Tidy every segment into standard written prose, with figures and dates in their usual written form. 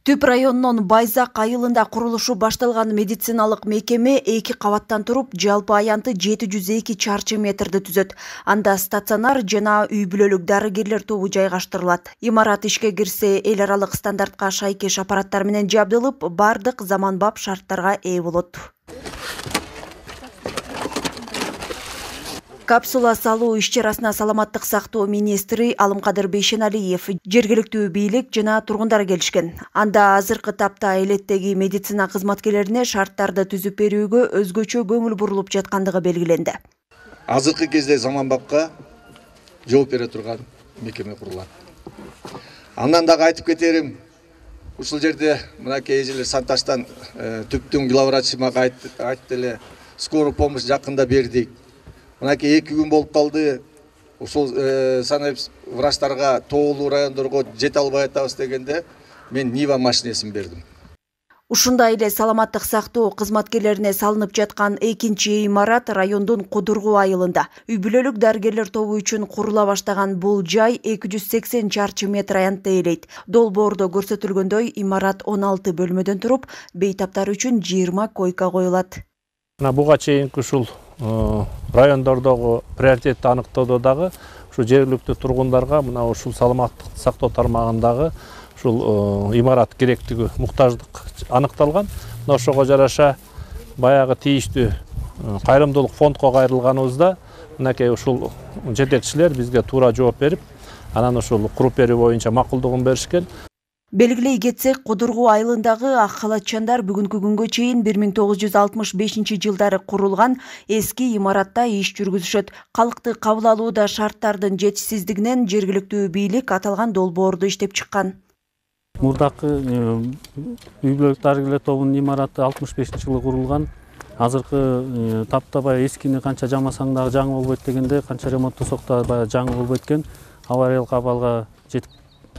Түп районунун Байзак айылында курулушу башталган медициналык мекеме 2 кабаттан туруп, жалпы аянты 702 чарчы метрди түзөт. Анда стационар жана үй бүлөлүк дарыгерлер тобу жайгаштырылат. Имарат ишке кирсе, эл аралык стандартка шайкеш аппараттар менен жабдылып, бардык заманбап шарттарга ээ болот. Капсула салуу иш-чарасына саламаттык сактоо министри Алымкадыр Бейшеналиев, жергиликтүү бийлик жана тургундар келишкен. Анда азыркы тапта элеттеги медицина кызматкерлерине шарттарды түзүп берүүгө өзгөчө көңүл бурулуп жаткандыгы белгиленди. Азыркы кезде заманбапка жооп бере турган мекеме курулат. Андан дагы айтып кетерим, ушул жерде мынакей эжелер Санташтан түптүн главврачы мага айтты эле, скорый помощь жакында бердик. Мынакей 2 күн болуп калды. Ошол санэпс врачтарга тоолуу райондорго жете албай атабыз дегенде, мен Нива машинесин бердим. Ушундай эле саламаттык сактоо кызматкерлерине салынып жаткан экинчи имарат райондун Кудургу айылында. Үй бүлөлүк дарыгерлер тобу үчүн курула баштаган бул жай 280 чарчы метр аянтты ээлейт. Долбоордо көрсөтүлгөндөй имарат 16 бөлмөдөн туруп, бейтаптар үчүн 20 койка коюлат. Буга чейинки ушул райондордогу приоритетти аныктоодо дагы ушу жергиликтүү тургундарга мына ушул саламаттык сактоо тармагындагы ушул имарат керектиги, муктаждык аныкталган. Ошого жараша баягы тийиштүү кайрымдуулук фондко кайрылганыбызда мынакей ушул жетекчилер бизге туура жооп берип, анан ушул куруп берүү боюнча макулдугун беришкен. Белгилей кетсек, Кудургу айылындагы ак халатчандар бүгүнкү күнгө чейин 1965 жылдары курулган эски имаратта иш жүргүзүшөт. Калкты кабыл алууда шарттардын жетишсиздигинен жергиликтүү бийлик аталган долбоорду иштеп чыккан. Мурдакы үй бүлөлүк дарыгерлер тобунун имараты 65-жылы курулган. Азыркы тапта баягы эскини канча жамасаң дагы жаңы болбойт дегенде, канча ремонттосок да баягы жаңы болбойт экен. Авариялык абалга жетип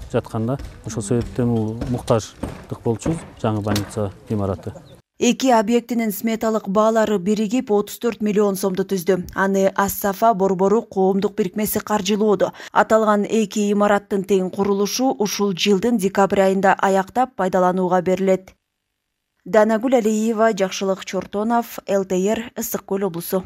жатканда, ошол себептен бул муктаждык болчубуз жаңы больница имараты. Эки объектинин сметалык баалары биригип 34 миллион сомду түздү. Аны Ас-Сафа борбору коомдук бирикмеси каржылоодо. Аталган эки имараттын тең курулушу ушул жылдын декабрь айында аяктап пайдаланууга берилет. Данагүл Алиева, Жакшылык Чортонов, ЛТР, Ысык Көл облусу.